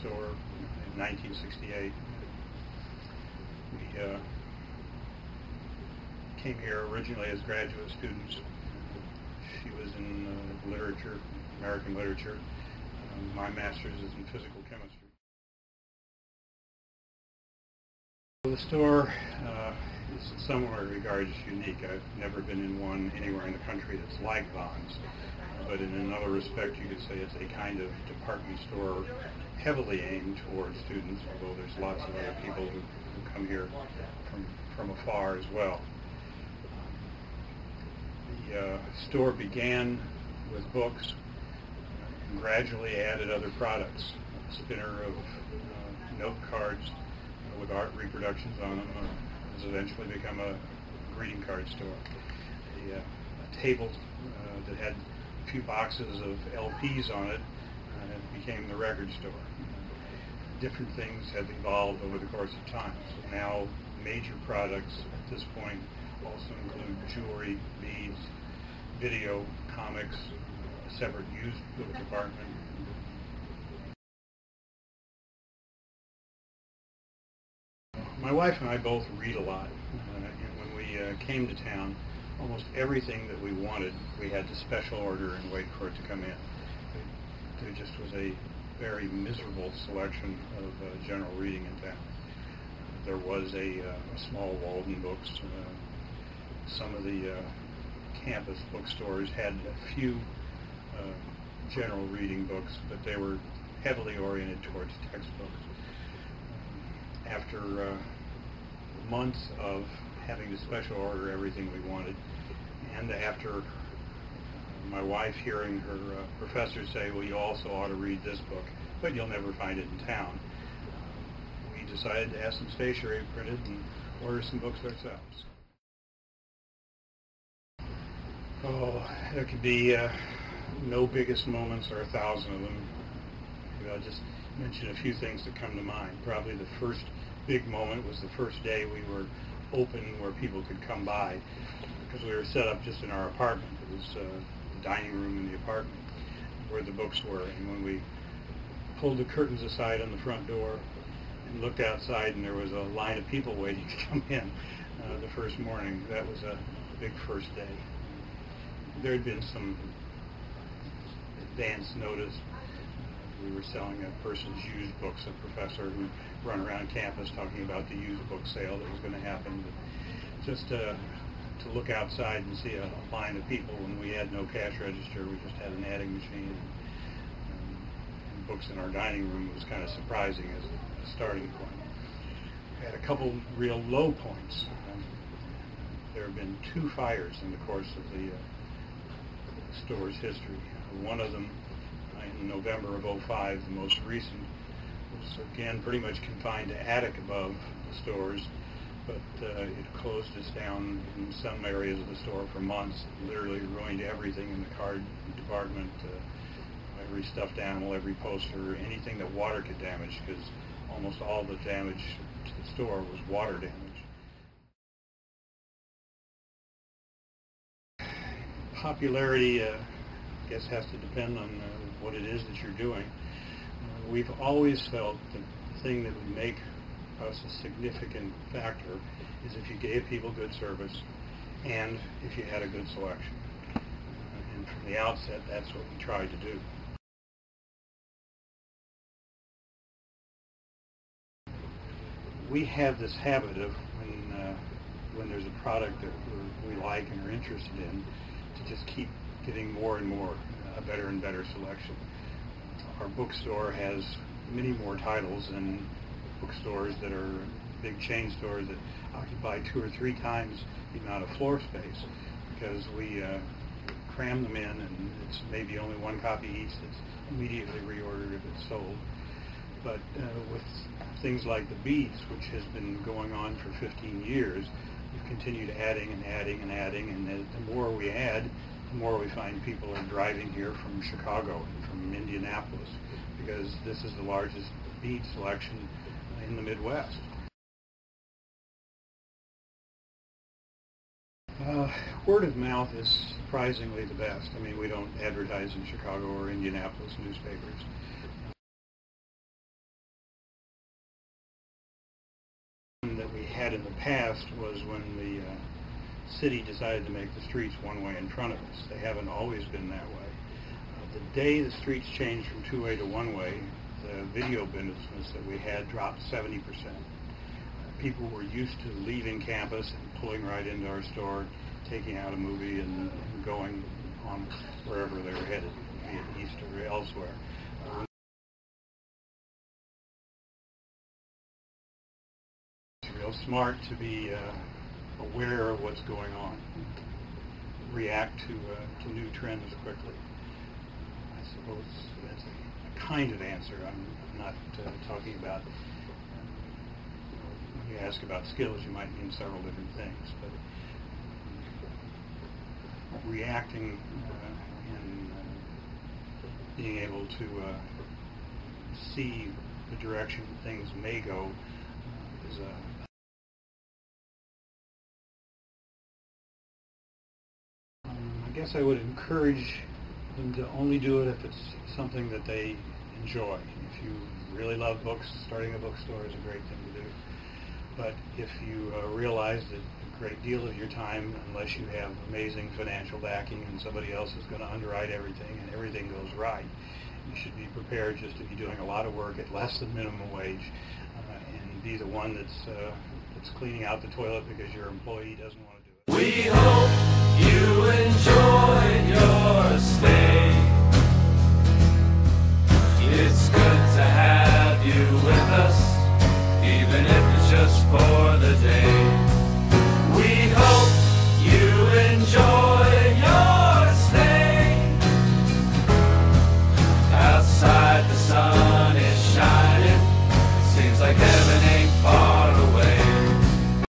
Bookstore in 1968. We came here originally as graduate students. She was in literature, American literature. My master's is in physical chemistry. The store is in some regards unique. I've never been in one anywhere in the country that's like Vaughn's, but in another respect you could say it's a kind of department store heavily aimed towards students, although there's lots of other people who come here from afar as well. The store began with books and gradually added other products. A spinner of note cards with art reproductions on them has eventually become a greeting card store. A table that had a few boxes of LPs on it became the record store. Different things have evolved over the course of time. So now major products at this point also include jewelry, beads, video, comics, a separate used book department. My wife and I both read a lot, and when we came to town, almost everything that we wanted, we had to special order and wait for it to come in. There just was a very miserable selection of general reading in town. There was a small Walden Books. Some of the campus bookstores had a few general reading books, but they were heavily oriented towards textbooks. After months of having to special order everything we wanted, and after my wife hearing her professor say, well, you also ought to read this book, but you'll never find it in town, we decided to have some stationery printed and order some books ourselves. Oh, there could be no biggest moments or 1,000 of them. I'll just mention a few things that come to mind. Probably the first big moment was the first day we were open where people could come by, because we were set up just in our apartment. It was the dining room in the apartment where the books were, and when we pulled the curtains aside on the front door and looked outside, and there was a line of people waiting to come in the first morning, that was a big first day. There had been some advance notice. We were selling a person's used books, a professor who'd run around campus talking about the used book sale that was going to happen. But just to look outside and see a line of people when we had no cash register, we just had an adding machine. And books in our dining room was kind of surprising as a starting point. We had a couple real low points. There have been 2 fires in the course of the store's history. One of them in November of '05, the most recent, was again pretty much confined to attic above the stores, but it closed us down in some areas of the store for months. Literally ruined everything in the card department, every stuffed animal, every poster, anything that water could damage, because almost all the damage to the store was water damage. Popularity, I guess, has to depend on what it is that you're doing. We've always felt that the thing that would make us a significant factor is if you gave people good service and if you had a good selection. And from the outset, that's what we tried to do. We have this habit of when there's a product that we like and are interested in, to just keep getting more and more, a better and better selection. Our bookstore has many more titles than bookstores that are big chain stores that occupy 2 or 3 times the amount of floor space, because we cram them in, and it's maybe only 1 copy each that's immediately reordered if it's sold. But with things like the beads, which has been going on for 15 years, we've continued adding and adding and adding, and the more we add, the more we find people are driving here from Chicago and from Indianapolis, because this is the largest bead selection in the Midwest. Word of mouth is surprisingly the best. I mean, we don't advertise in Chicago or Indianapolis newspapers. had in the past was when the city decided to make the streets one-way in front of us. They haven't always been that way. The day the streets changed from two-way to one-way, the video business that we had dropped 70%. People were used to leaving campus and pulling right into our store, taking out a movie and going on wherever they were headed, be it east or elsewhere. It's real smart to be aware of what's going on, react to new trends quickly. I suppose that's a kind of answer. I'm not talking about, when you ask about skills, you might mean several different things, but reacting and being able to see the direction things may go is I guess I would encourage them to only do it if it's something that they enjoy. If you really love books, starting a bookstore is a great thing to do. But if you realize that a great deal of your time, unless you have amazing financial backing and somebody else is going to underwrite everything and everything goes right, you should be prepared just to be doing a lot of work at less than minimum wage and be the one that's cleaning out the toilet because your employee doesn't want to do it. We hope you enjoyed your stay. It's good to have you with us, even if it's just for the day.